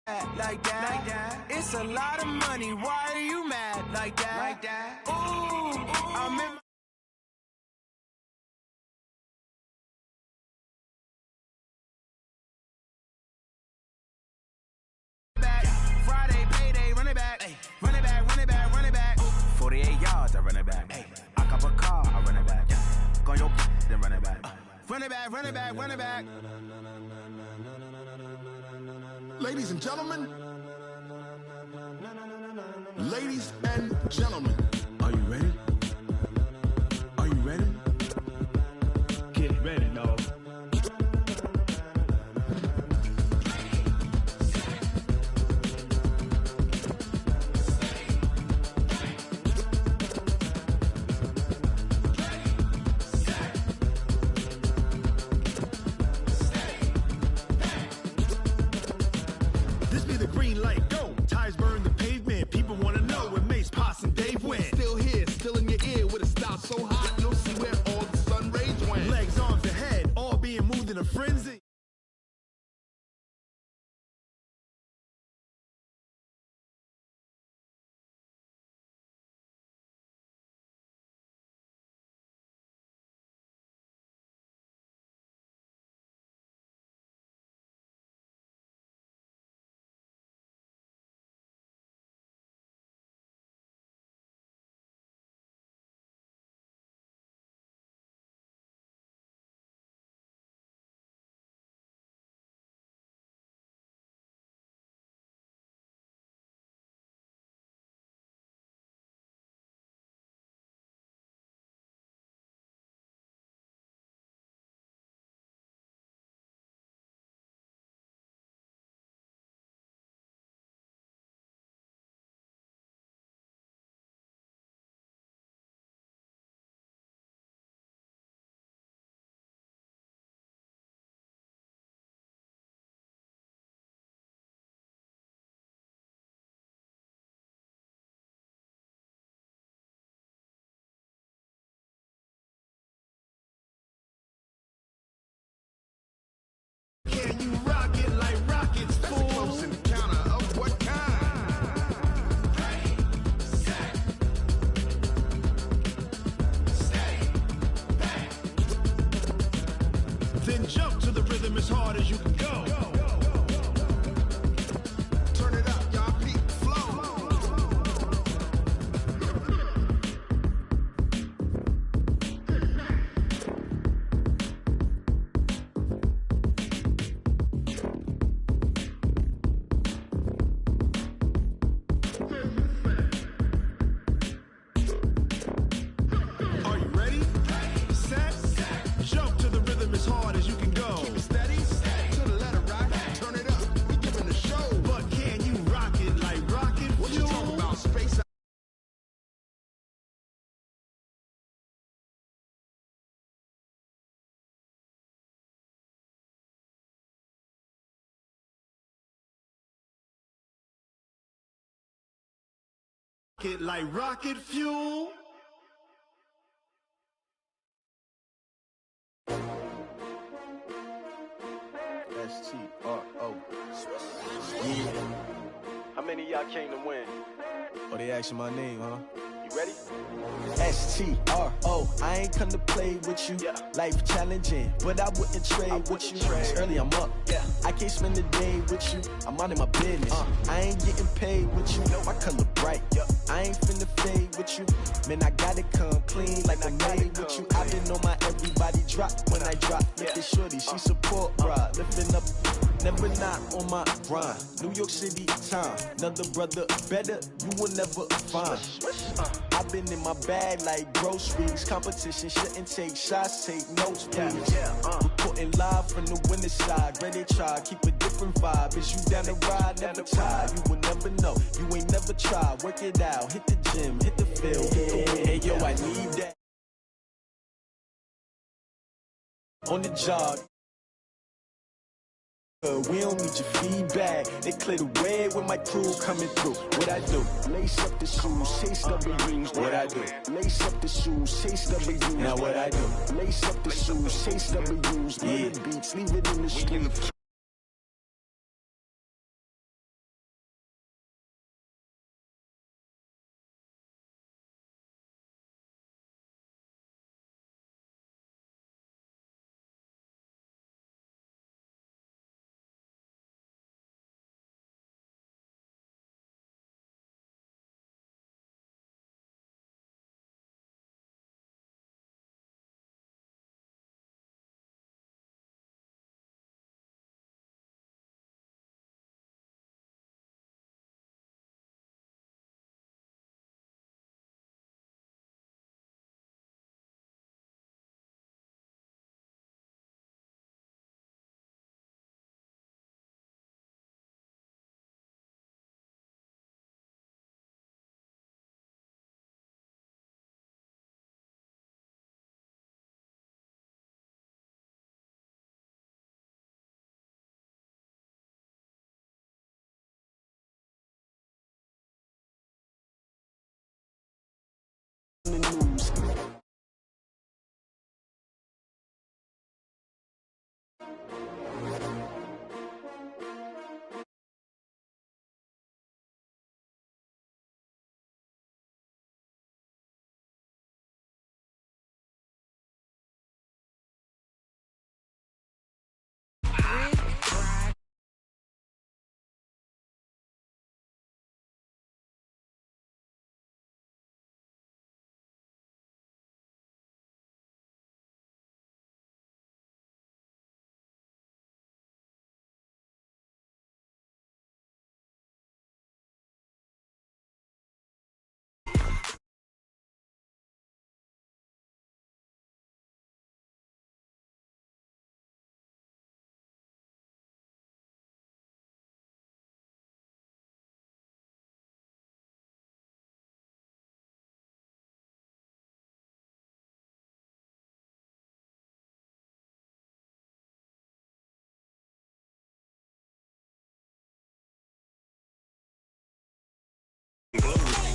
Like that. It's a lot of money. Why are you mad like that? Ooh, I'm in back. Friday payday, run it back. Run it back, run it back, run it back. 48 yards, I run it back. I cop a car, I run it back. Go on your then run it back. Run it back, run it back, run it back. Ladies and gentlemen, ladies and gentlemen, are you ready? Are you ready? Get ready, dog. This be the green light, go. Tires burn the pavement. People wanna know where Mace, Pops, and Dave went. Still here, still in your ear with a style so hot, you'll see where all the sun rays went. Legs, arms, and head, all being moved in a frenzy. Can you rock it like rockets, fool? That's a close encounter of what kind? Then jump to the rhythm as hard as you can go. Turn it up, y'all, peak flow. Are you ready? Set. Jump to the rhythm as hard as you can go. Keep it steady. To the letter right. Turn it up. We giving the show. But can you rock it like rocket fuel? What you talking about? Space. It like rocket fuel. S-T-R-O. Yeah. How many of y'all came to win? Oh, they asking my name, huh? You ready? S-T-R-O. I ain't come to play with you. Life challenging, but I wouldn't trade with you. It's early, I'm up. I can't spend the day with you. I'm out of my business. I ain't getting paid with you. My color bright. I ain't finna fade with you. Man, I gotta come clean like I made with you. I been on my everybody drop when I drop. Look at shorty, she support ride. Lifting up, never not on my grind. New York City time. Another brother better, you will never find. I've been in my bag like groceries. Competition shouldn't take shots, take notes, please. Reporting live from the winning side. Ready to try, keep a different vibe. Is you down the ride, never tired. You will never know, you ain't never tried. Work it out, hit the gym, hit the field. Hey yo, I need that. On the jog. We don't need your feedback. They clear the way with my crew coming through. What I do? Lace up the shoes, chase W's. What I do? Lace up the shoes, chase W's. Now what I do? Lace up the shoes, chase W's. Yeah. Beats, leave it in the street.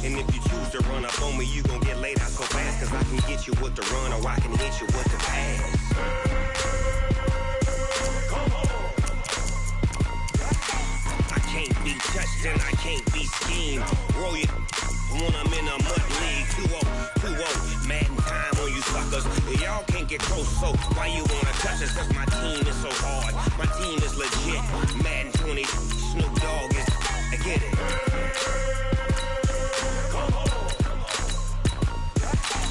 And if you choose to run up on me, you gon' get laid out so fast. Cause I can get you with the run or I can hit you with the pass. I can't be touched and I can't be schemed. Roll you when I'm in a mud league. 2-0, Madden time on you suckers. Y'all can't get close, so why you wanna touch us? Cause my team is so hard. My team is legit. Madden 20, Snoop Dogg is, I get it.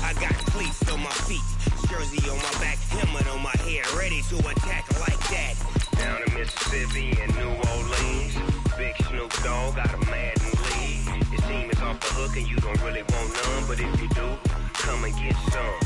I got cleats on my feet, jersey on my back, helmet on my head, ready to attack like that. Down in Mississippi and New Orleans, big Snoop Dogg got a Madden league. Your team is off the hook and you don't really want none, but if you do, come and get some.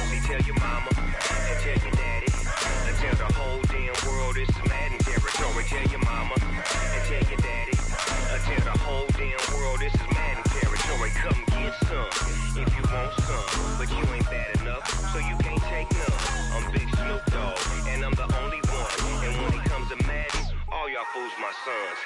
See, tell your mama and tell your daddy and tell the whole damn world it's Madden territory. Tell your mama and tell your daddy and tell the whole damn world this is Madden territory. Come get some if you want some, but you ain't bad enough, so you can't take none. I'm Big Snoop Dogg and I'm the only one. And when it comes to Madden, all y'all fools my sons.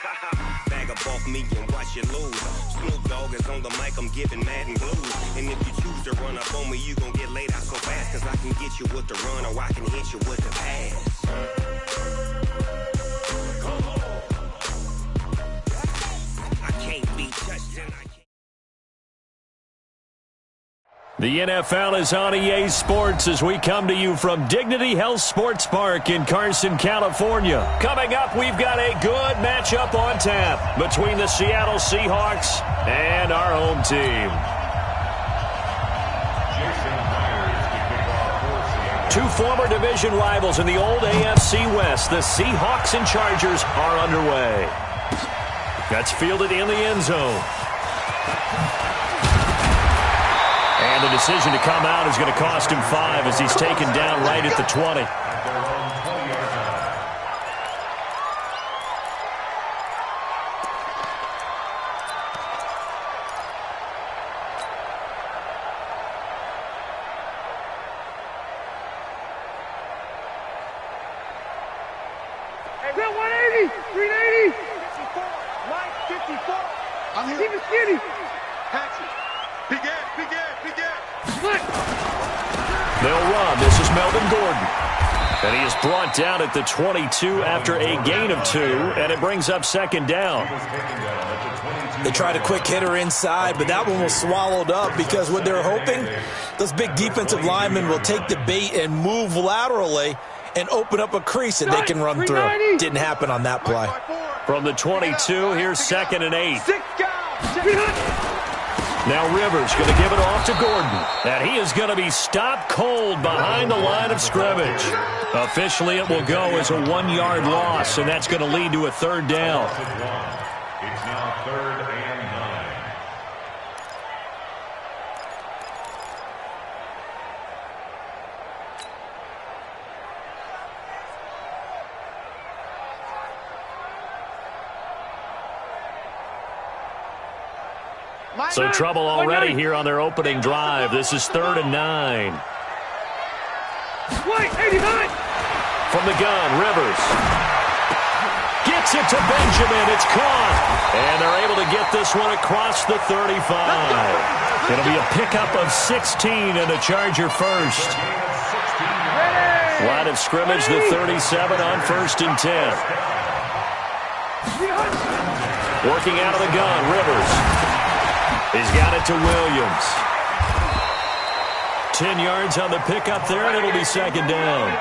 Bag up off me and watch you lose. Snoop Dogg is on the mic, I'm giving Madden blues. And if you choose to run up on me, you gon' get laid out so fast. Cause I can get you with the run or I can hit you with the pass. I can't be touched and I can't. The NFL is on EA Sports as we come to you from Dignity Health Sports Park in Carson, California. Coming up, we've got a good matchup on tap between the Seattle Seahawks and our home team. Two former division rivals in the old AFC West, the Seahawks and Chargers, are underway. That's fielded in the end zone. And the decision to come out is going to cost him 5 as he's taken down right at the 20. Hey, Bill, 180, 380. 54, Mike, 54. I'm here. Keep it skinny. Patch it. Begin. They'll run. This is Melvin Gordon. And he is brought down at the 22 after a gain of 2, and it brings up second down. They tried a quick hitter inside, but that one was swallowed up because what they're hoping, those big defensive linemen will take the bait and move laterally and open up a crease that they can run through. Didn't happen on that play. From the 22, here's 2nd and 8. Now Rivers going to give it off to Gordon. And he is going to be stopped cold behind the line of scrimmage. Officially, it will go as a 1-yard loss, and that's going to lead to a 3rd down. It's now 3rd and 9. So trouble already here on their opening drive. This is 3rd and 9. White, 89. From the gun, Rivers. Gets it to Benjamin. It's caught. And they're able to get this one across the 35. It'll be a pickup of 16 and a Charger first. Line of scrimmage, the 37 on 1st and 10. Working out of the gun, Rivers. He's got it to Williams. 10 yards on the pickup there, and it'll be 2nd down.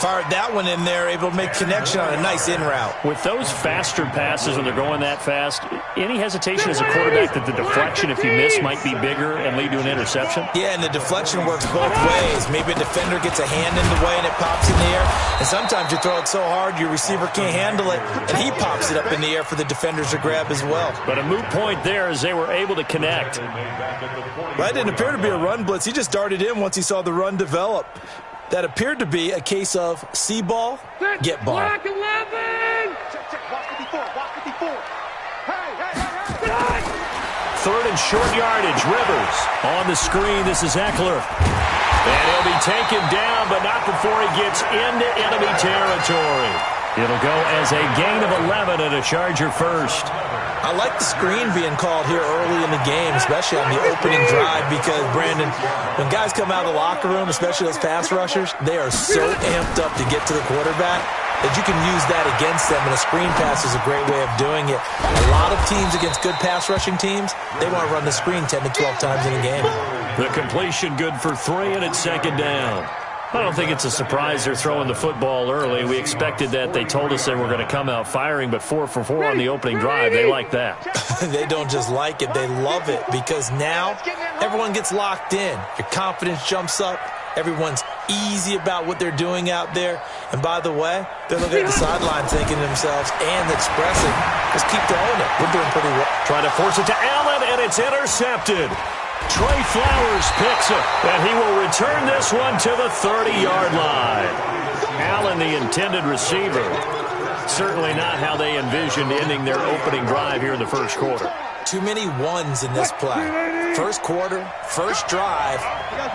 Fired that one in there, able to make connection on a nice in route. With those faster passes when they're going that fast, any hesitation as a quarterback that the deflection, if you miss, might be bigger and lead to an interception? Yeah, and the deflection works both ways. Maybe a defender gets a hand in the way and it pops in the air. And sometimes you throw it so hard your receiver can't handle it, and he pops it up in the air for the defenders to grab as well. But a moot point there as they were able to connect. Well, that didn't appear to be a run blitz. He just darted in once he saw the run develop. That appeared to be a case of see ball, get ball. Black 11. Check. Watch 54. Hey. 3rd and short yardage. Rivers on the screen. This is Eckler. And he'll be taken down, but not before he gets into enemy territory. It'll go as a gain of 11 and a Charger first. I like the screen being called here early in the game, especially on the opening drive, because, Brandon, when guys come out of the locker room, especially those pass rushers, they are so amped up to get to the quarterback that you can use that against them, and a screen pass is a great way of doing it. A lot of teams against good pass rushing teams, they want to run the screen 10 to 12 times in a game. The completion good for 3, and it's second down. I don't think it's a surprise they're throwing the football early. We expected that. They told us they were going to come out firing, but 4 for 4 on the opening drive. They like that. They don't just like it, they love it, because now everyone gets locked in. Your confidence jumps up. Everyone's easy about what they're doing out there. And by the way, they're looking at the sideline thinking to themselves and expressing, just keep throwing it. We're doing pretty well. Trying to force it to Allen, and it's intercepted. Trey Flowers picks it, and he will return this one to the 30-yard line. Allen, the intended receiver. Certainly not how they envisioned ending their opening drive here in the first quarter. Too many ones in this play. First quarter, first drive,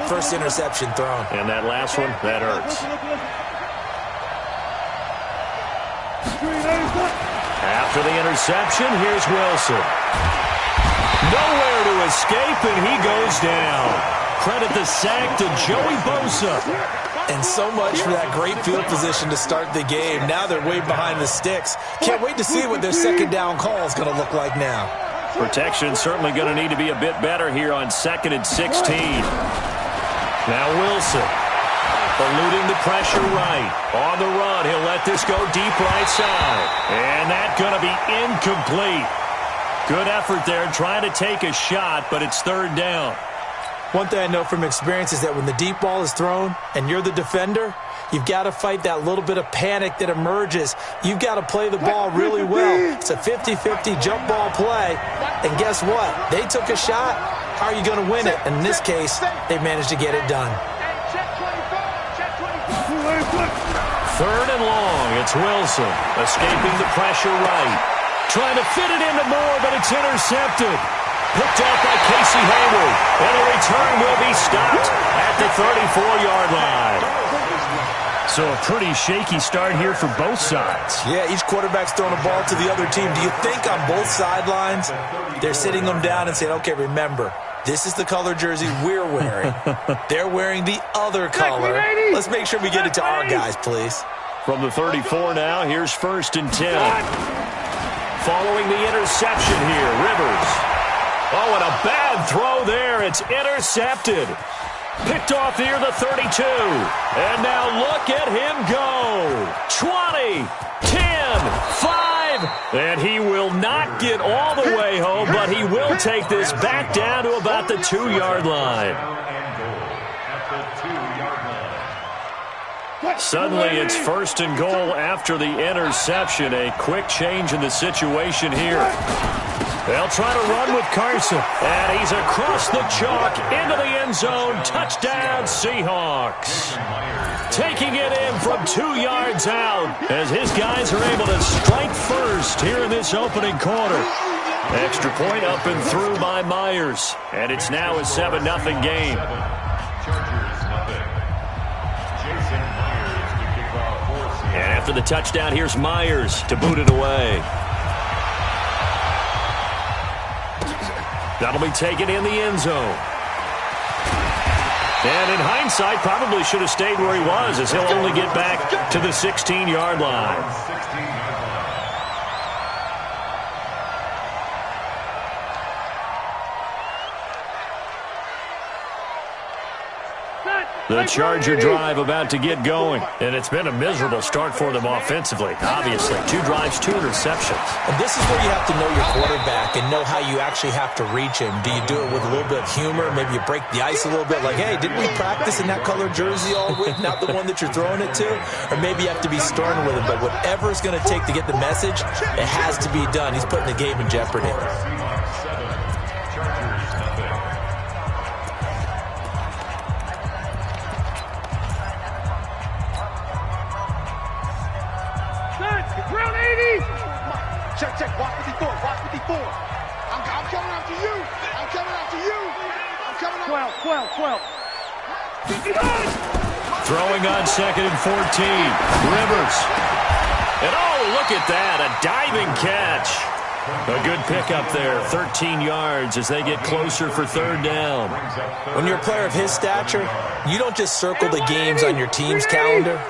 first interception thrown. And that last one, that hurts. After the interception, here's Wilson. Nowhere to escape, and he goes down. Credit the sack to Joey Bosa. And so much for that great field position to start the game. Now they're way behind the sticks. Can't wait to see what their second down call is going to look like now. Protection certainly going to need to be a bit better here on 2nd and 16. Now Wilson. Eluding the pressure right. On the run, he'll let this go deep right side. And that's going to be incomplete. Good effort there, trying to take a shot, but it's 3rd down. One thing I know from experience is that when the deep ball is thrown and you're the defender, you've got to fight that little bit of panic that emerges. You've got to play the ball really well. It's a 50-50 jump ball play. And guess what? They took a shot. How are you going to win it? And in this case, they managed to get it done. 3rd and long. It's Wilson escaping the pressure right. Trying to fit it into Moore, but it's intercepted. Picked off by Casey Hayward. And the return will be stopped at the 34-yard line. So a pretty shaky start here for both sides. Yeah, each quarterback's throwing a ball to the other team. Do you think on both sidelines they're sitting them down and saying, okay, remember, this is the color jersey we're wearing. They're wearing the other color. Let's make sure we get it to our guys, please. From the 34 now, here's 1st and 10. Following the interception here, Rivers. Oh, and a bad throw there. It's intercepted. Picked off near the 32. And now look at him go. 20, 10, 5. And he will not get all the way home, but he will take this back down to about the 2-yard line. Suddenly it's 1st and goal after the interception. A quick change in the situation here. They'll try to run with Carson. And he's across the chalk into the end zone. Touchdown, Seahawks. Taking it in from 2 yards out as his guys are able to strike first here in this opening quarter. Extra point up and through by Myers. And it's now a 7-0 game. And after the touchdown, here's Myers to boot it away. That'll be taken in the end zone. And in hindsight, probably should have stayed where he was, as he'll only get back to the 16-yard line. The Charger drive about to get going, and it's been a miserable start for them offensively. Obviously, 2 drives, 2 interceptions. And this is where you have to know your quarterback and know how you actually have to reach him. Do you do it with a little bit of humor? Maybe you break the ice a little bit, like, hey, didn't we practice in that color jersey all week, not the one that you're throwing it to? Or maybe you have to be stern with him, but whatever it's going to take to get the message, it has to be done. He's putting the game in jeopardy. Check, watch 54, watch 54. I'm coming after you. I'm coming after you. I'm coming after 12. Throwing on 2nd and 14. Rivers. And oh, look at that, a diving catch. A good pickup there, 13 yards as they get closer for third down. When you're a player of his stature, you don't just circle the games on your team's calendar.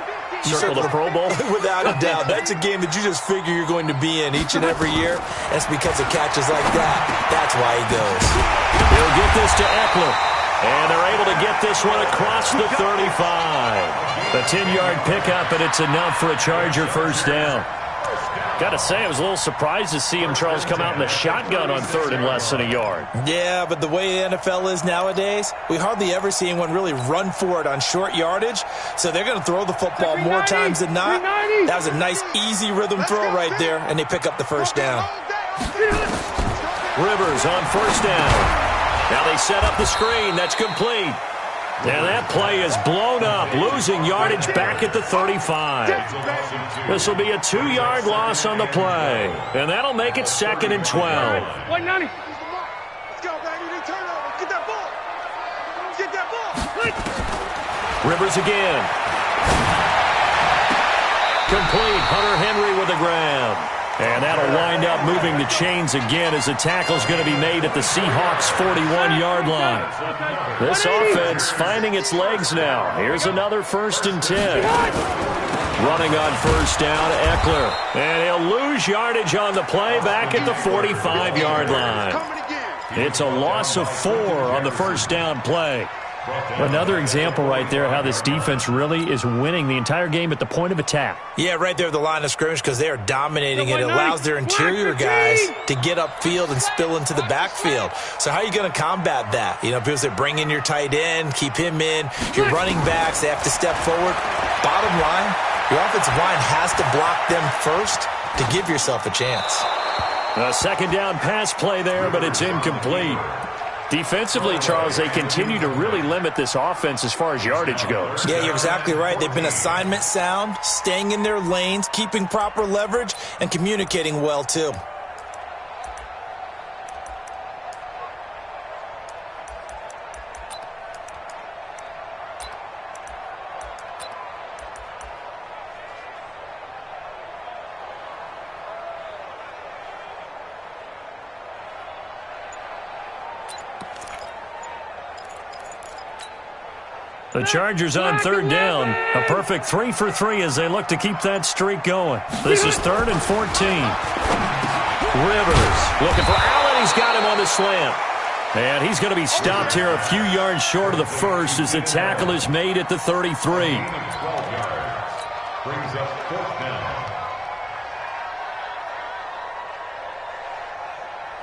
You circle the Pro Bowl? Without a doubt. That's a game that you just figure you're going to be in each and every year. That's because of catches like that. That's why he goes. He'll get this to Eckler. And they're able to get this one across the 35. A 10-yard pickup, and it's enough for a Charger first down. Got to say, I was a little surprised to see him, Charles, come out in the shotgun on third and less than a yard. Yeah, but the way the NFL is nowadays, we hardly ever see anyone really run for it on short yardage. So they're going to throw the football more times than not. That was a nice, easy rhythm throw right there, and they pick up the first down. Rivers on first down. Now they set up the screen. That's complete. And that play is blown up, losing yardage back at the 35. This will be a 2-yard loss on the play. And that'll make it 2nd and 12. Let's go, baby. Turnover. Get that ball. Get that ball. Rivers again. Complete. Hunter Henry with the grab. And that'll wind up moving the chains again as the tackle's going to be made at the Seahawks' 41-yard line. This offense finding its legs now. Here's another 1st and 10. Running on first down, Eckler. And he'll lose yardage on the play back at the 45-yard line. It's a loss of 4 on the first down play. Another example right there how this defense really is winning the entire game at the point of attack. Yeah, right there at the line of scrimmage because they are dominating it. It allows their interior guys to get upfield and spill into the backfield. So how are you going to combat that? You know, people say bring in your tight end, keep him in. Your running backs, they have to step forward. Bottom line, your offensive line has to block them first to give yourself a chance. A second down pass play there, but it's incomplete. Defensively, Charles, they continue to really limit this offense as far as yardage goes. Yeah, you're exactly right. They've been assignment sound, staying in their lanes, keeping proper leverage, and communicating well, too. The Chargers on third down. A perfect 3 for 3 as they look to keep that streak going. This is 3rd and 14. Rivers looking for Allen. He's got him on the slant. And he's going to be stopped here a few yards short of the first as the tackle is made at the 33. Brings up 4th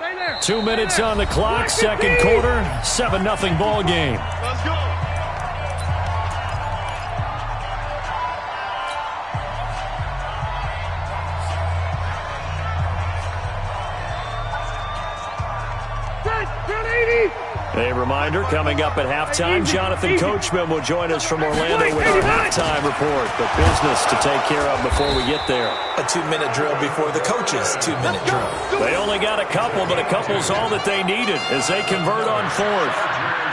down. 2 minutes on the clock, second quarter, 7-0 ball game. Let's go. A reminder, coming up at halftime, Jonathan Coachman will join us from Orlando with our halftime report. But business to take care of before we get there. A 2-minute drill before the coaches' 2-minute drill. They only got a couple, but a couple's all that they needed as they convert on 4th.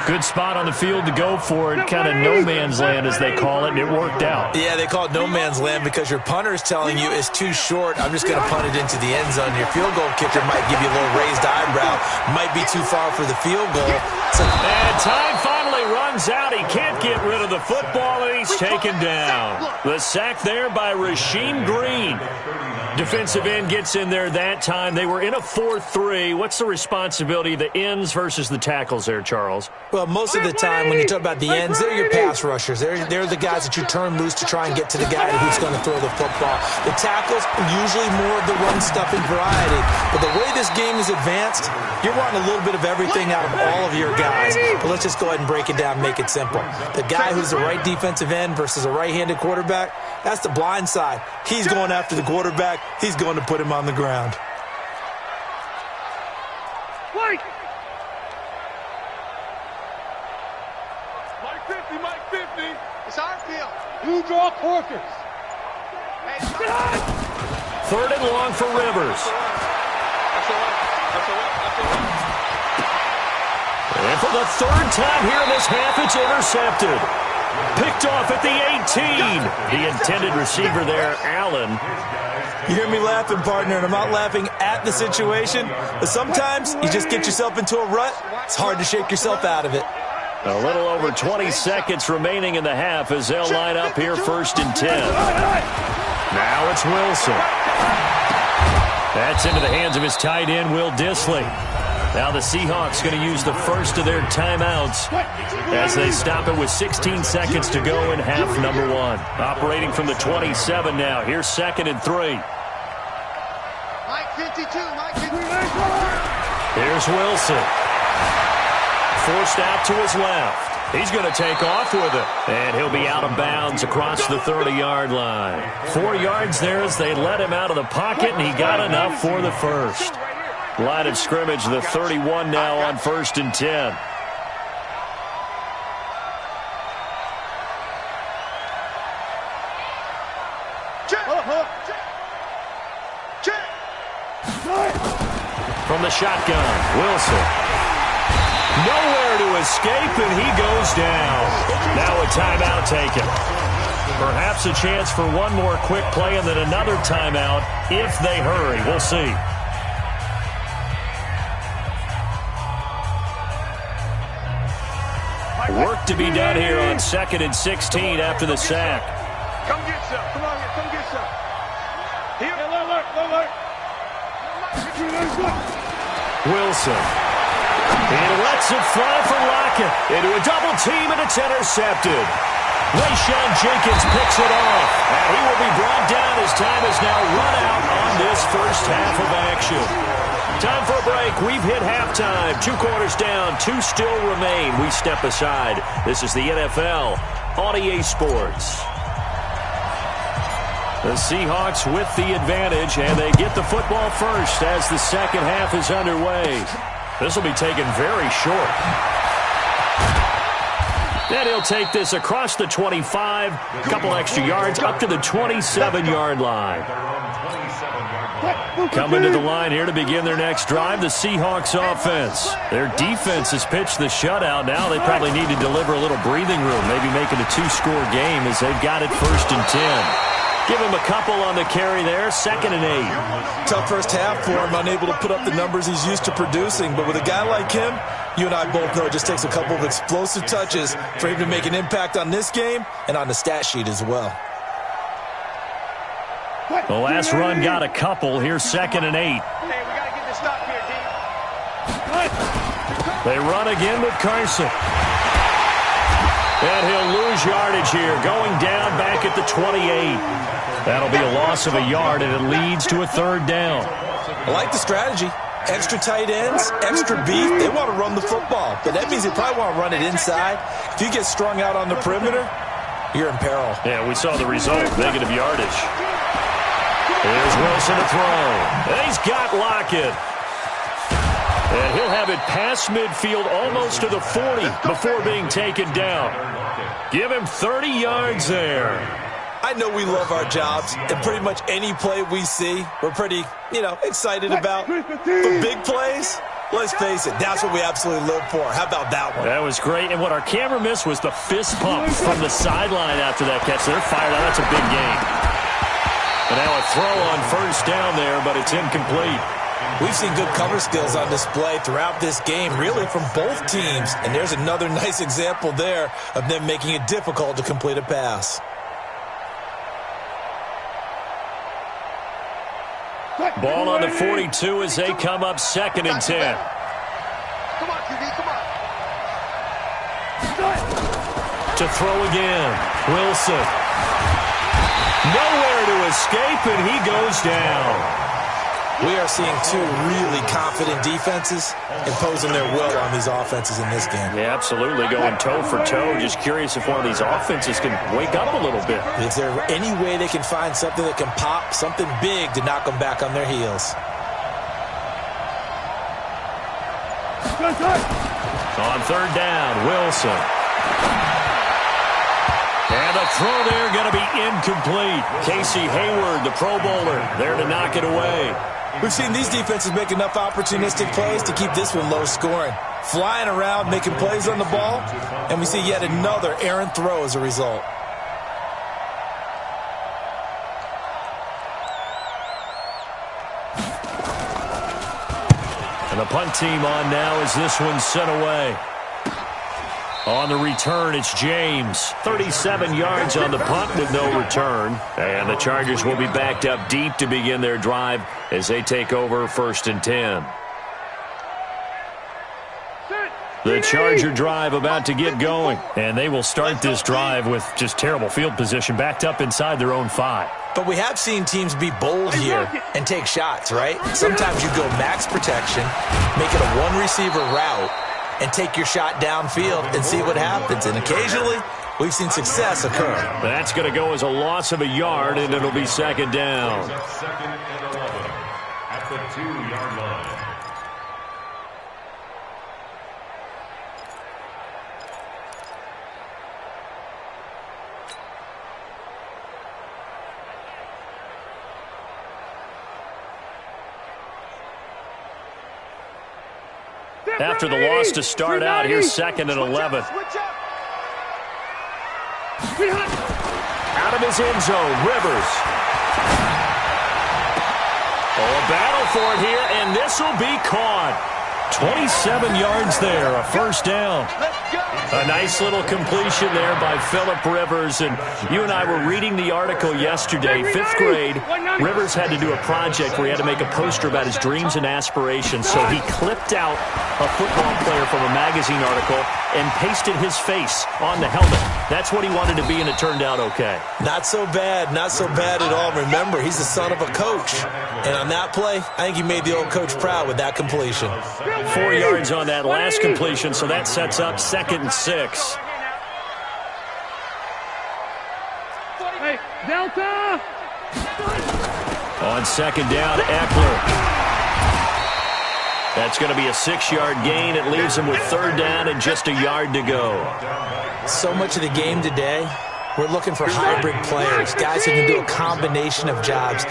Good spot on the field to go for it, kind of no man's land as they call it, and it worked out. Yeah, they call it no man's land because your punter is telling you it's too short. I'm just going to punt it into the end zone. Your field goal kicker might give you a little raised eyebrow. Might be too far for the field goal. And time finally runs out. He can't get rid of the football, and he's taken down. The sack there by Rasheem Green. Defensive end gets in there that time. They were in a 4-3. What's the responsibility of the ends versus the tackles there, Charles? Well, most of the time when you talk about the ends, they're your pass rushers. They're the guys that you turn loose to try and get to the guy who's going to throw the football. The tackles are usually more of the run-stuffing variety. But the way this game is advanced, you're wanting a little bit of everything out of all of your guys. But let's just go ahead and break it down and make it simple. The guy who's the right defensive end versus a right-handed quarterback, that's the blind side. He's going after the quarterback. He's going to put him on the ground. Mike 50. It's our field. You draw corkers. Third and long for Rivers. And for the third time here in this half, it's intercepted. Picked off at the 18. The intended receiver there, Allen. You hear me laughing, partner, and I'm not laughing at the situation, but sometimes you just get yourself into a rut. It's hard to shake yourself out of it. A little over 20 seconds remaining in the half as they'll line up here 1st and 10. Now it's Wilson. That's into the hands of his tight end, Will Dissly. Now the Seahawks going to use the first of their timeouts as they stop it with 16 seconds to go in half number 1. Operating from the 27 now. Here's 2nd and 3. Mike 52, Mike 52. Here's Wilson. Forced out to his left. He's going to take off with it. And he'll be out of bounds across the 30-yard line. 4 yards there as they let him out of the pocket, and he got enough for the first. Line of scrimmage, the 31 now on 1st and 10. From the shotgun, Wilson. Nowhere to escape, and he goes down. Now a timeout taken. Perhaps a chance for one more quick play and then another timeout if they hurry. We'll see. Work to be done here on 2nd and 16 after the sack. Come get some. Come on, come get some. Here, alert. Wilson. He lets it fly for Lockett. Into a double team, and it's intercepted. Rayshawn Jenkins picks it off. And he will be brought down as time is now run out on this first half of action. Time for a break. We've hit halftime. 2 quarters down. 2 still remain. We step aside. This is the NFL on EA Sports. The Seahawks with the advantage, and they get the football first as the second half is underway. This will be taken very short. Then he'll take this across the 25, a couple extra yards, up to the 27-yard line. Coming to the line here to begin their next drive, the Seahawks offense. Their defense has pitched the shutout. Now they probably need to deliver a little breathing room, maybe make it a 2-score game as they've got it 1st and 10. Give him a couple on the carry there, 2nd and 8. Tough first half for him, unable to put up the numbers he's used to producing. But with a guy like him, you and I both know it just takes a couple of explosive touches for him to make an impact on this game and on the stat sheet as well. The last run got a couple. Here's 2nd and 8. Hey, we got to get this stop here, D. They run again with Carson. And he'll lose yardage here, going down back at the 28. That'll be a loss of a yard, and it leads to a 3rd down. I like the strategy. Extra tight ends, extra beef. They want to run the football, but that means they probably want to run it inside. If you get strung out on the perimeter, you're in peril. Yeah, we saw the result, negative yardage. Here's Wilson to throw. And he's got Lockett. And he'll have it past midfield almost to the 40 before being taken down. Give him 30 yards there. I know we love our jobs, and pretty much any play we see, we're pretty, excited about. But big plays, let's face it, that's what we absolutely live for. How about that one? That was great, and what our camera missed was the fist pump from the sideline after that catch. They're fired out. That's a big game. And now a throw on 1st down there, but it's incomplete. We've seen good cover skills on display throughout this game, really from both teams. And there's another nice example there of them making it difficult to complete a pass. Ball on the 42 as they come up 2nd and 10. Come on, QB, come on. To throw again, Wilson. Nowhere to escape, and he goes down. We are seeing 2 really confident defenses imposing their will on these offenses in this game. Yeah, absolutely, going toe for toe. Just curious if one of these offenses can wake up a little bit. Is there any way they can find something that can pop, something big to knock them back on their heels? On 3rd down, Wilson. And the throw there going to be incomplete. Casey Hayward, the Pro Bowler, there to knock it away. We've seen these defenses make enough opportunistic plays to keep this one low scoring. Flying around, making plays on the ball, and we see yet another errant throw as a result. The punt team on now as this one's sent away. On the return, it's James. 37 yards on the punt with no return. And the Chargers will be backed up deep to begin their drive as they take over 1st and 10. The Charger drive about to get going. And they will start this drive with just terrible field position, backed up inside their own 5. But we have seen teams be bold here and take shots, right? Sometimes you go max protection, make it a one-receiver route, and take your shot downfield and see what happens. And occasionally, we've seen success occur. That's going to go as a loss of a yard, and it'll be 2nd down. 2nd and 11 at the 2-yard line. After the loss to start out, here's 2nd and 11. Out of his end zone, Rivers. Oh, a battle for it here, and this will be caught. 27 yards there, a 1st down. A nice little completion there by Phillip Rivers. And you and I were reading the article yesterday, 5th grade. Rivers had to do a project where he had to make a poster about his dreams and aspirations. So he clipped out a football player from a magazine article and pasted his face on the helmet. That's what he wanted to be, and it turned out okay. Not so bad. Not so bad at all. Remember, he's the son of a coach. And on that play, I think he made the old coach proud with that completion. 4 yards on that last completion, so that sets up 2nd and 6. Hey, Delta! On 2nd down, Eckler. That's going to be a 6-yard gain. It leaves him with 3rd down and just a yard to go. So much of the game today, we're looking for hybrid players, guys who can do a combination of jobs.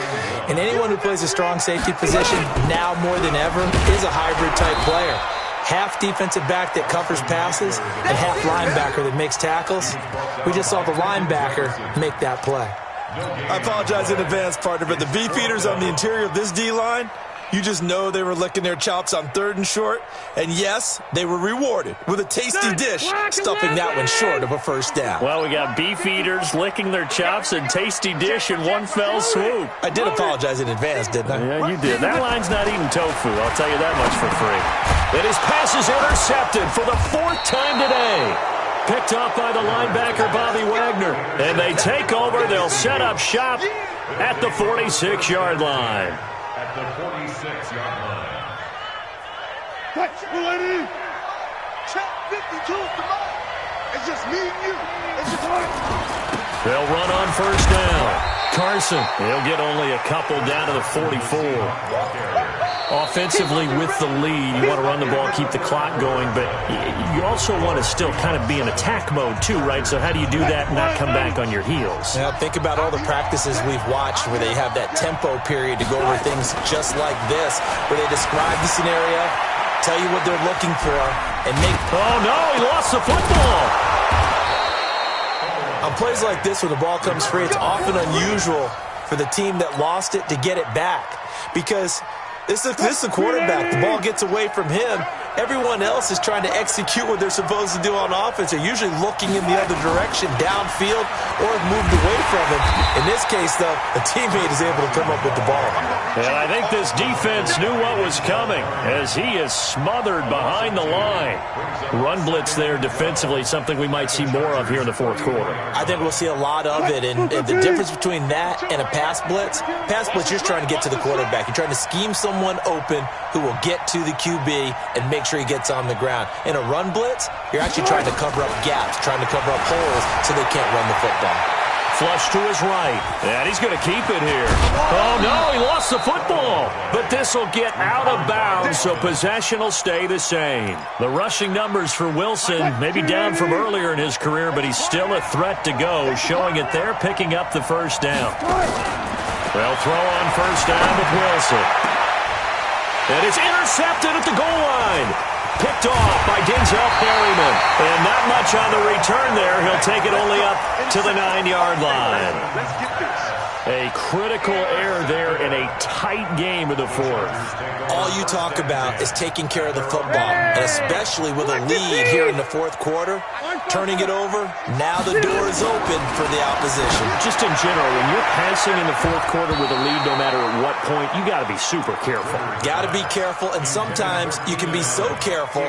And anyone who plays a strong safety position, now more than ever, is a hybrid-type player. Half defensive back that covers passes and half linebacker that makes tackles. We just saw the linebacker make that play. I apologize in advance, partner, but the beefeaters on the interior of this D-line, you just know they were licking their chops on 3rd and short. And yes, they were rewarded with a tasty dish, stuffing that one short of a 1st down. Well, we got beef eaters licking their chops and tasty dish in one fell swoop. I did apologize in advance, didn't I? Yeah, you did. That line's not eating tofu, I'll tell you that much for free. And his pass is intercepted for the 4th time today. Picked off by the linebacker, Bobby Wagner. And they take over. They'll set up shop at the 46-yard line. At the 46-yard line. Touch, lady! Check 52 tonight. It's just me and you. It's just me. They'll run on 1st down. Carson, he'll get only a couple down to the 44. Offensively with the lead, you want to run the ball, keep the clock going, but you also want to still kind of be in attack mode too, right? So how do you do that and not come back on your heels? Now think about all the practices we've watched where they have that tempo period to go over things just like this, where they describe the scenario, tell you what they're looking for, and make... Oh, no, he lost the football. On plays like this where the ball comes free, it's often unusual for the team that lost it to get it back because... This is the quarterback. The ball gets away from him. Everyone else is trying to execute what they're supposed to do on offense. They're usually looking in the other direction, downfield, or have moved away from him. In this case, though, a teammate is able to come up with the ball. And I think this defense knew what was coming as he is smothered behind the line. Run blitz there defensively, something we might see more of here in the 4th quarter. I think we'll see a lot of it. And the difference between that and a pass blitz, you're just trying to get to the quarterback. You're trying to scheme someone open who will get to the QB and make sure he gets on the ground. In a run blitz, you're actually trying to cover up gaps, trying to cover up holes so they can't run the football. Flush to his right, and he's going to keep it here. Oh, no, he lost the football. But this will get out of bounds, so possession will stay the same. The rushing numbers for Wilson, maybe down from earlier in his career, but he's still a threat to go, showing it there, picking up the 1st down. They'll throw on 1st down with Wilson. And it's intercepted at the goal line. Picked off by Denzel Perryman. And not much on the return there. He'll take it only up to the 9-yard line. A critical error there in a tight game of the fourth. All you talk about is taking care of the football, and especially with a lead here in the fourth quarter, turning it over, now the door is open for the opposition. Just in general, when you're passing in the fourth quarter with a lead, no matter at what point, you got to be super careful. Got to be careful, and sometimes you can be so careful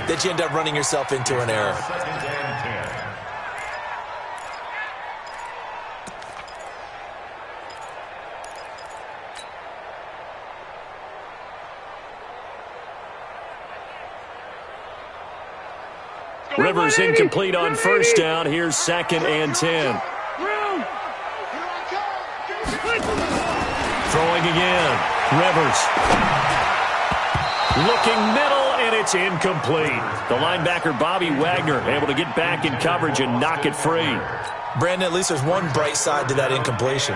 that you end up running yourself into an error. Rivers incomplete on first down. Here's 2nd and 10. Throwing again. Rivers. Looking middle, and it's incomplete. The linebacker, Bobby Wagner, able to get back in coverage and knock it free. Brandon, at least there's one bright side to that incompletion.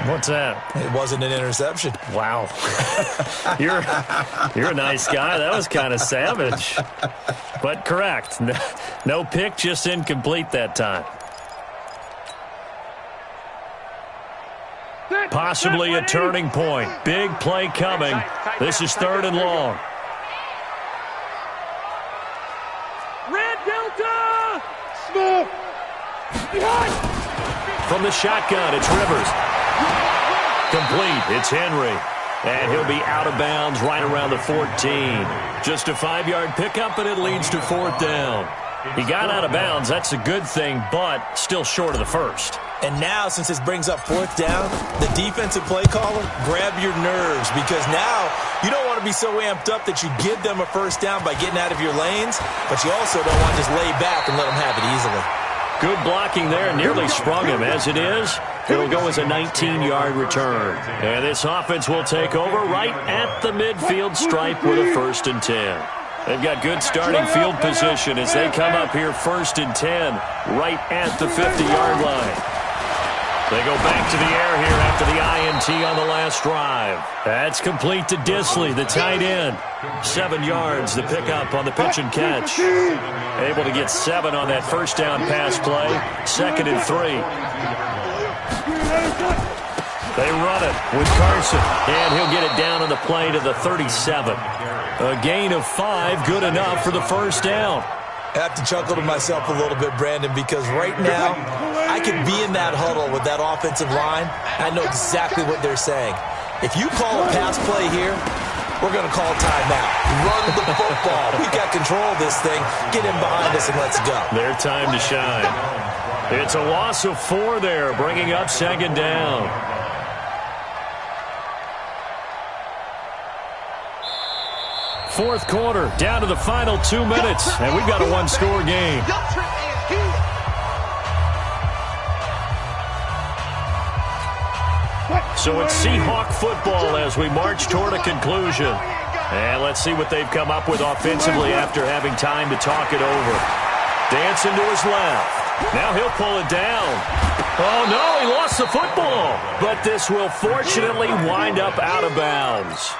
What's that? It wasn't an interception. Wow. You're a nice guy. That was kind of savage. But correct. No pick, just incomplete that time. Possibly a turning point. Big play coming. This is 3rd and long. Red Delta! Small! From the shotgun, it's Rivers. Complete. It's Henry. And he'll be out of bounds right around the 14. Just a 5-yard pickup, and it leads to 4th down. He got out of bounds. That's a good thing, but still short of the first. And now, since this brings up 4th down, the defensive play caller, grab your nerves, because now you don't want to be so amped up that you give them a first down by getting out of your lanes, but you also don't want to just lay back and let them have it easily. Good blocking there, nearly sprung him. As it is, it'll go as a 19-yard return. And this offense will take over right at the midfield stripe with a 1st and 10. They've got good starting field position as they come up here 1st and 10 right at the 50-yard line. They go back to the air here after the INT on the last drive. That's complete to Disley, the tight end. 7 yards, the pickup on the pitch and catch. Able to get 7 on that first down pass play. 2nd and 3. They run it with Carson, and he'll get it down on the play to the 37. A gain of 5, good enough for the first down. I have to chuckle to myself a little bit, Brandon, because right now I could be in that huddle with that offensive line. I know exactly what they're saying. If you call a pass play here, we're going to call timeout. Run the football. We've got control of this thing. Get in behind us and let's go. Their time to shine. It's a loss of 4 there, bringing up 2nd down. Fourth quarter, down to the final 2 minutes, and we've got a 1-score game. So it's Seahawk football as we march toward a conclusion. And let's see what they've come up with offensively after having time to talk it over. Dancing to his left. Now he'll pull it down. Oh, no, he lost the football. But this will fortunately wind up out of bounds.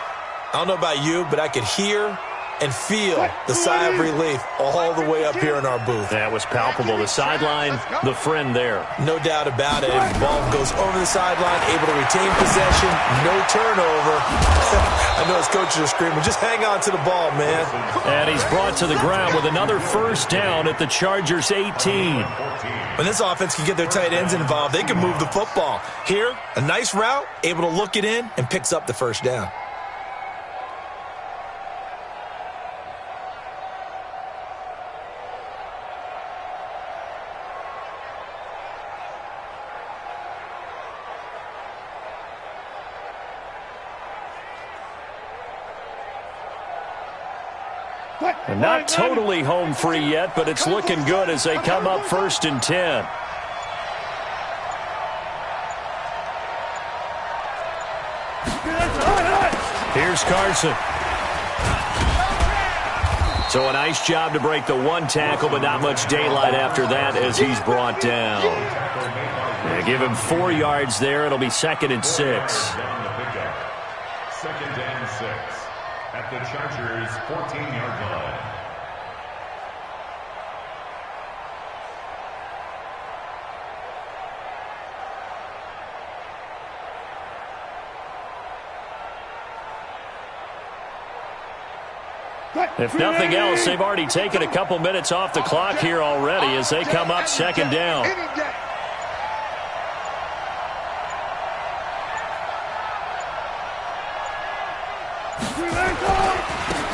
I don't know about you, but I could hear and feel the sigh of relief all the way up here in our booth. That was palpable. The sideline, the friend there. No doubt about it. The ball goes over the sideline, able to retain possession, no turnover. I know his coaches are screaming, just hang on to the ball, man. And he's brought to the ground with another first down at the Chargers' 18. When this offense can get their tight ends involved, they can move the football. Here, a nice route, able to look it in, and picks up the first down. And not totally home free yet, but it's looking good as they come up 1st and 10. Here's Carson. So a nice job to break the 1 tackle, but not much daylight after that as he's brought down. They give him 4 yards there. It'll be 2nd and 6. 2nd and 6 at the Chargers' 14-yard line. If nothing else, they've already taken a couple minutes off the clock here already as they come up second down.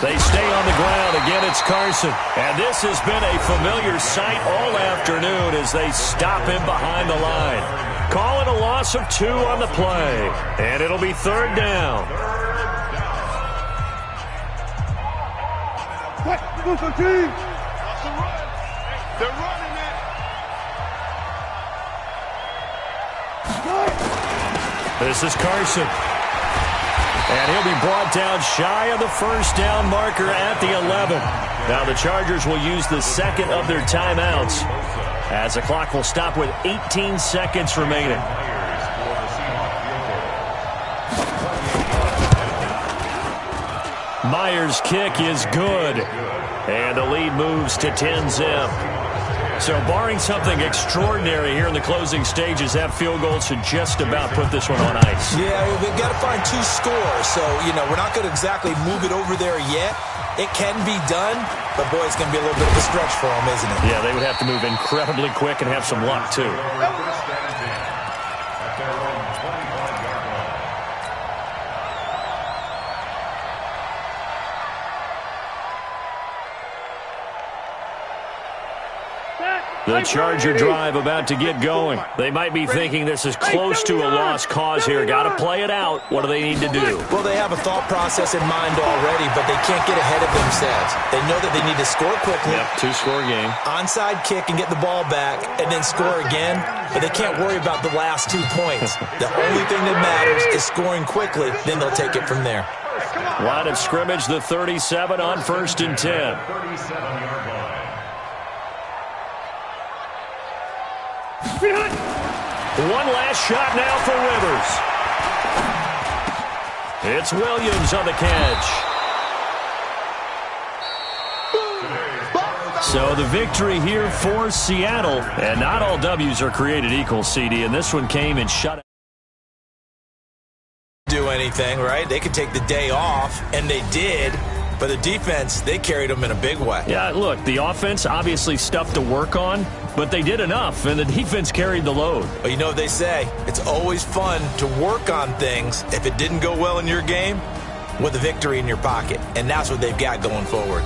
They stay on the ground. Again, it's Carson. And this has been a familiar sight all afternoon as they stop him behind the line. Calling a loss of 2 on the play. And it'll be third down. They're running it. This is Carson. And he'll be brought down shy of the first down marker at the 11. Now the Chargers will use the second of their timeouts as the clock will stop with 18 seconds remaining. Myers' kick is good. And the lead moves to 10-zip. So barring something extraordinary here in the closing stages, that field goal should just about put this one on ice. Yeah, we've got to find 2 scores. So, we're not going to exactly move it over there yet. It can be done, but, boy, it's going to be a little bit of a stretch for them, isn't it? Yeah, they would have to move incredibly quick and have some luck, too. The Charger drive about to get going. They might be thinking this is close to a lost cause here. Got to play it out. What do they need to do? Well, they have a thought process in mind already, but they can't get ahead of themselves. They know that they need to score quickly. Yep, 2-score game. Onside kick and get the ball back and then score again, but they can't worry about the last 2 points. The only thing that matters is scoring quickly, then they'll take it from there. Line of scrimmage, the 37 on 1st and 10. One last shot now for Rivers. It's Williams on the catch. So the victory here for Seattle. And not all W's are created equal, CD. And this one came and shut it. Do anything, right? They could take the day off, and they did. But the defense, they carried them in a big way. Yeah, look, the offense, obviously stuff to work on, but they did enough, and the defense carried the load. Well, you know what they say. It's always fun to work on things if it didn't go well in your game with a victory in your pocket, and that's what they've got going forward.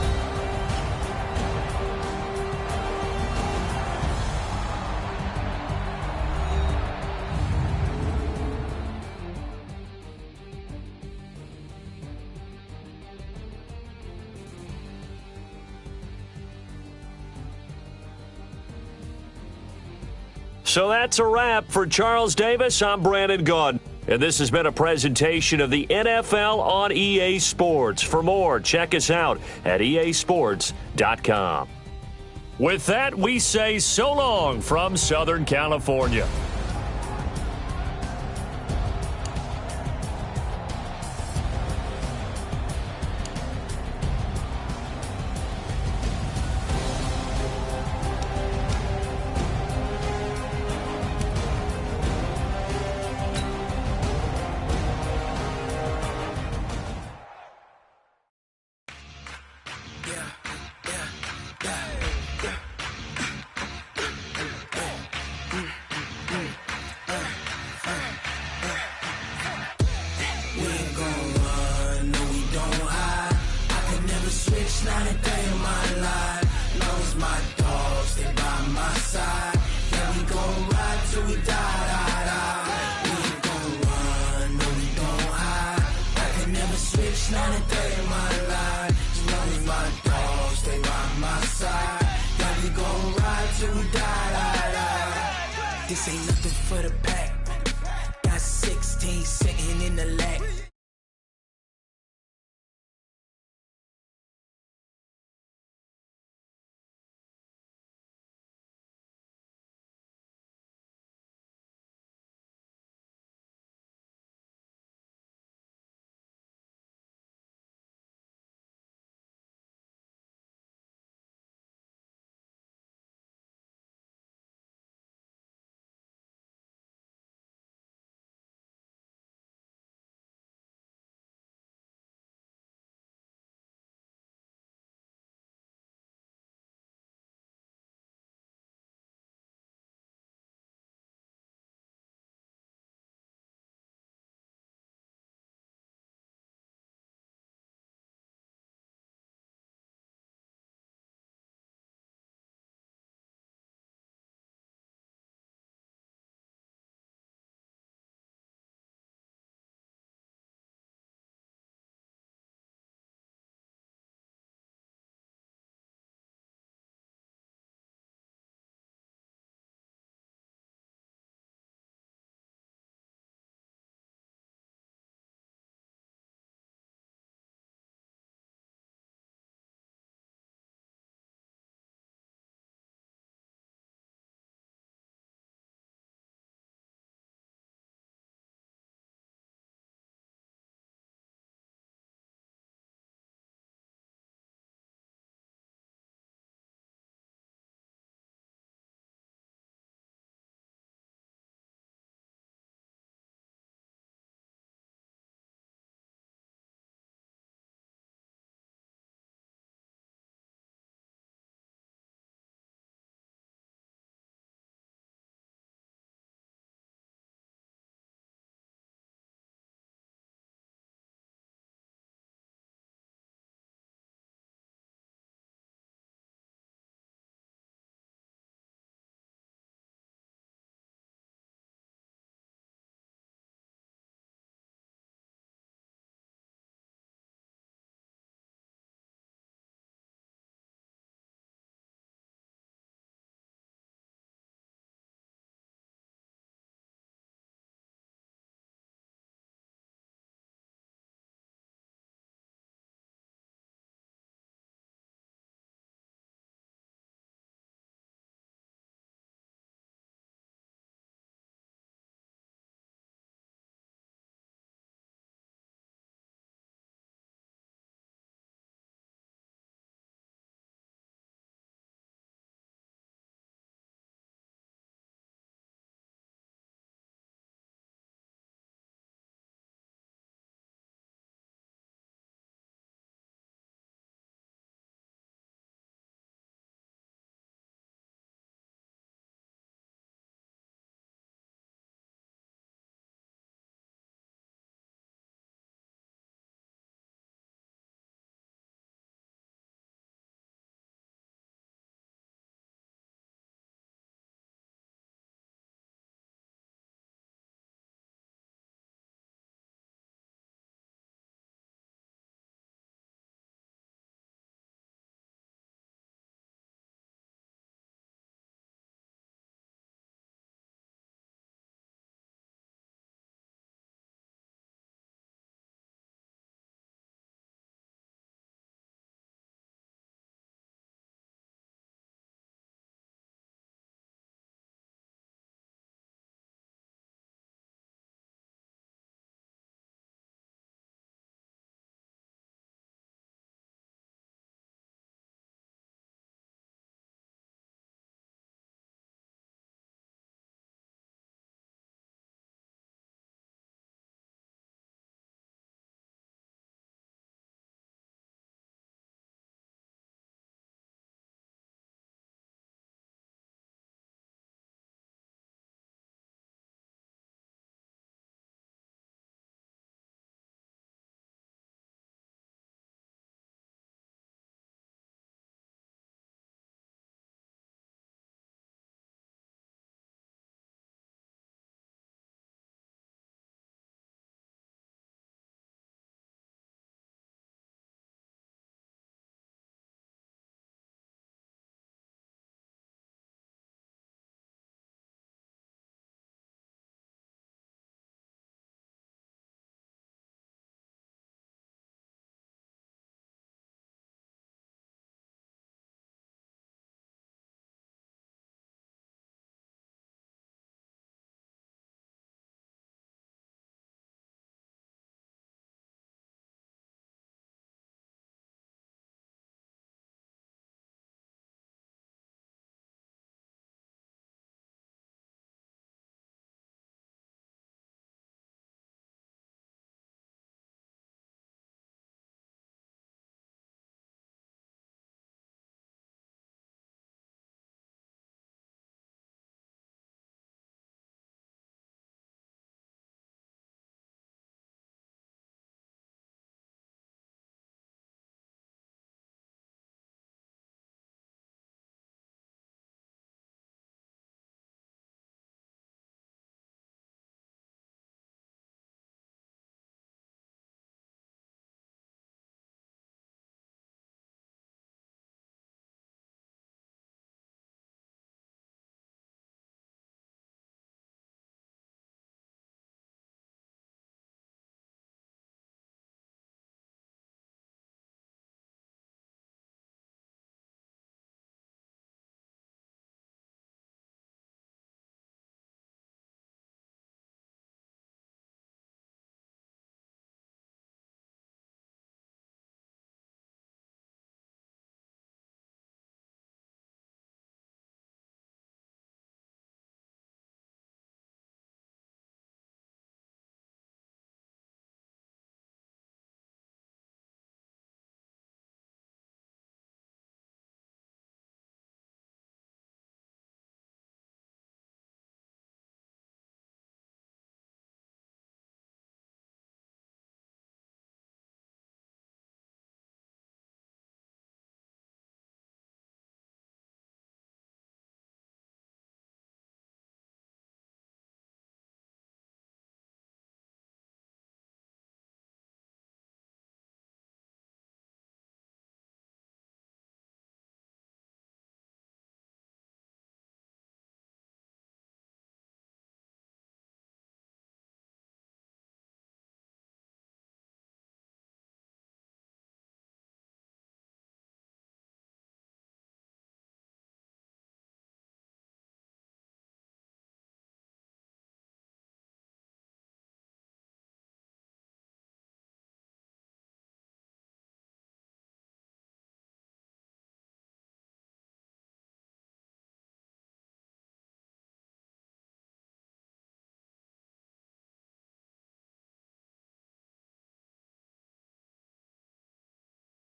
So that's a wrap for Charles Davis. I'm Brandon Gaudin, and this has been a presentation of the NFL on EA Sports. For more, check us out at easports.com. With that, we say so long from Southern California. This ain't nothing for the pack. Got 16 sitting in the lap.